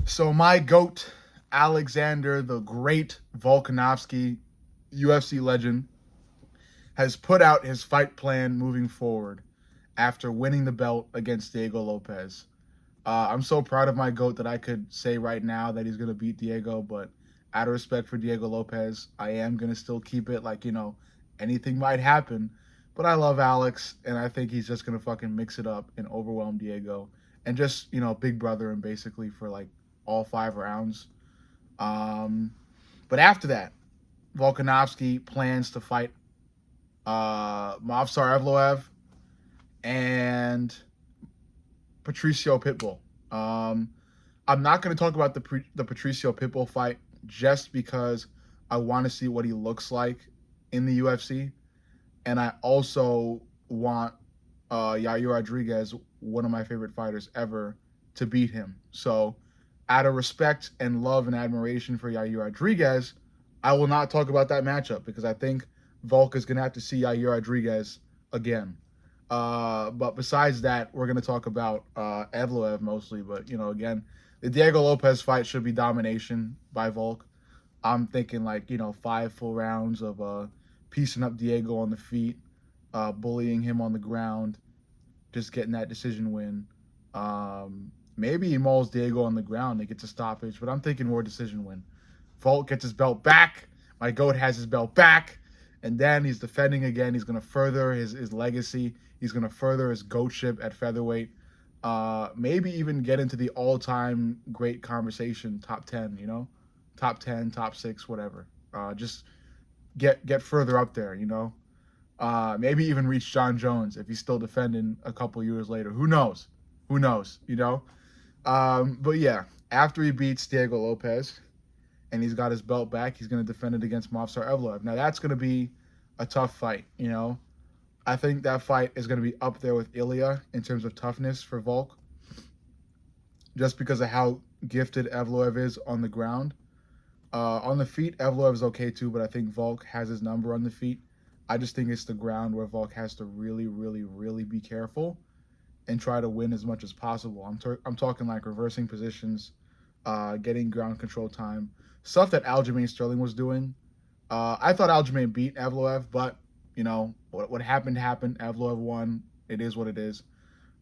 So my GOAT, Alexander the Great Volkanovski, UFC legend, has put out his fight plan moving forward after winning the belt against Diego Lopez. I'm so proud of my GOAT that I could say right now that he's going to beat Diego, but out of respect for Diego Lopez, I am going to still keep it like, anything might happen. But I love Alex, and I think he's just going to fucking mix it up and overwhelm Diego and just, big brother him basically for like all 5 rounds. Um, but after that, Volkanovski plans to fight Movsar Evloev and Patricio Pitbull. Um, I'm not going to talk about the Patricio Pitbull fight just because I want to see what he looks like in the UFC, and I also want Yair Rodriguez, one of my favorite fighters ever, to beat him. So, out of respect and love and admiration for Yair Rodriguez, I will not talk about that matchup because I think Volk is going to have to see Yair Rodriguez again. But besides that, we're going to talk about Evloev mostly. But, again, the Diego Lopez fight should be domination by Volk. I'm thinking 5 full rounds of piecing up Diego on the feet, bullying him on the ground, just getting that decision win. Maybe he mauls Diego on the ground and gets a stoppage, but I'm thinking more decision win. Volk gets his belt back. My GOAT has his belt back. And then he's defending again. He's going to further his legacy. He's going to further his GOATship at featherweight. Maybe even get into the all-time great conversation, top 10, Top 10, top 6, whatever. Just get further up there, Maybe even reach John Jones if he's still defending a couple years later. Who knows? Who knows, But yeah, after he beats Diego Lopez and he's got his belt back, he's going to defend it against Movsar Evloev. Now, that's going to be a tough fight, I think that fight is going to be up there with Ilya in terms of toughness for Volk, just because of how gifted Evloev is on the ground. On the feet, Evloev is okay too, but I think Volk has his number on the feet. I just think it's the ground where Volk has to really, really, really be careful and try to win as much as possible. I'm talking like reversing positions, getting ground control time, stuff that Aljamain Sterling was doing. I thought Aljamain beat Evloev, but what happened happened. Evloev won. It is what it is.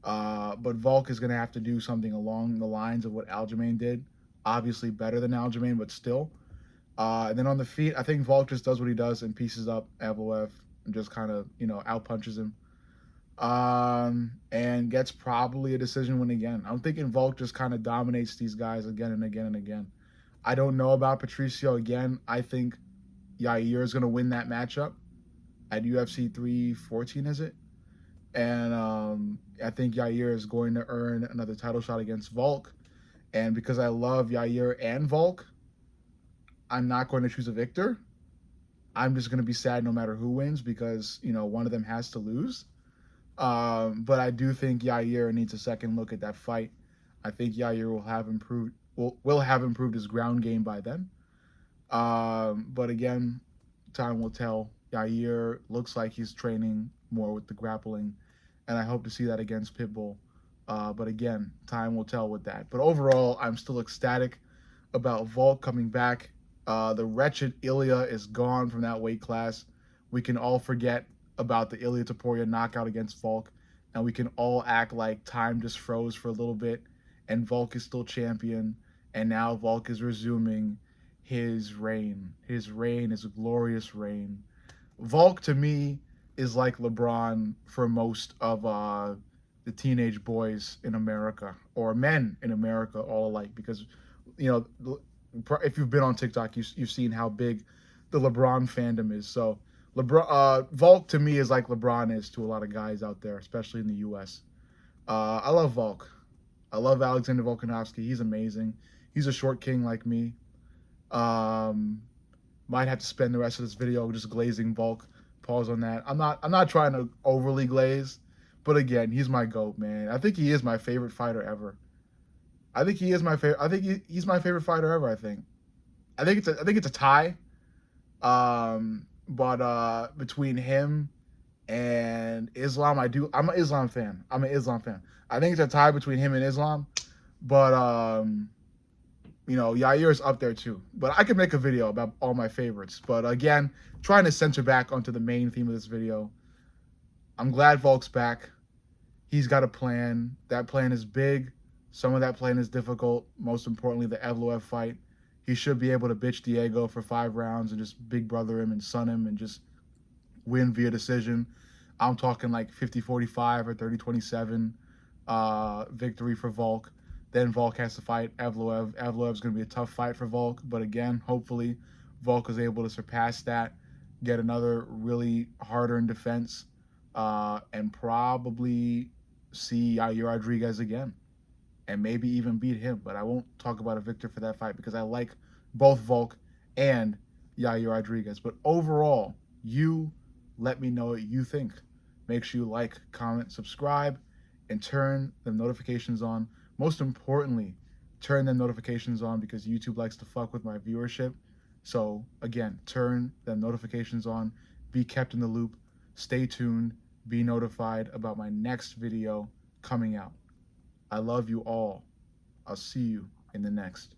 But Volk is going to have to do something along the lines of what Aljamain did. Obviously better than Aljamain, but still. And then on the feet, I think Volk just does what he does and pieces up Evloev and just kind of, outpunches him. And gets probably a decision win again. I'm thinking Volk just kind of dominates these guys again and again and again. I don't know about Patricio again. I think Yair is going to win that matchup at UFC 314, is it? And I think Yair is going to earn another title shot against Volk. And because I love Yair and Volk, I'm not going to choose a victor. I'm just going to be sad no matter who wins because, one of them has to lose. But I do think Yair needs a second look at that fight. I think Yair will have improved his ground game by then. But again, time will tell. Yair looks like he's training more with the grappling, and I hope to see that against Pitbull. But again, time will tell with that. But overall, I'm still ecstatic about Volk coming back. The wretched Ilya is gone from that weight class. We can all forget about the Ilya Topuria knockout against Volk, and we can all act like time just froze for a little bit, and Volk is still champion, and now Volk is resuming his reign. His reign is a glorious reign. Volk, to me, is like LeBron for most of the teenage boys in America, or men in America all alike, because, if you've been on TikTok, you've seen how big the LeBron fandom is. So Volk to me is like LeBron is to a lot of guys out there, especially in the U.S. I love Volk. I love Alexander Volkanovski. He's amazing. He's a short king like me. Might have to spend the rest of this video just glazing Volk. Pause on that. I'm not trying to overly glaze, but again, he's my GOAT, man. I think he is my favorite fighter ever. I think he is my favorite. I think he's my favorite fighter ever. I think it's a tie. But between him and Islam, I'm an Islam fan. I think it's a tie between him and Islam. But You know, Yair's up there too. But I could make a video about all my favorites. But again, trying to center back onto the main theme of this video. I'm glad Volk's back. He's got a plan. That plan is big. Some of that plan is difficult. Most importantly, the Evloev fight. He should be able to bitch Diego for 5 rounds and just big brother him and son him and just win via decision. I'm talking like 50-45 or 30-27 victory for Volk. Then Volk has to fight Evloev. Evloev's going to be a tough fight for Volk. But again, hopefully Volk is able to surpass that, get another really harder in defense, and probably see Yair Rodriguez again. And maybe even beat him. But I won't talk about a victor for that fight because I like both Volk and Yair Rodriguez. But overall, you let me know what you think. Make sure you like, comment, subscribe, and turn the notifications on. Most importantly, turn the notifications on because YouTube likes to fuck with my viewership. So again, turn the notifications on. Be kept in the loop. Stay tuned. Be notified about my next video coming out. I love you all. I'll see you in the next.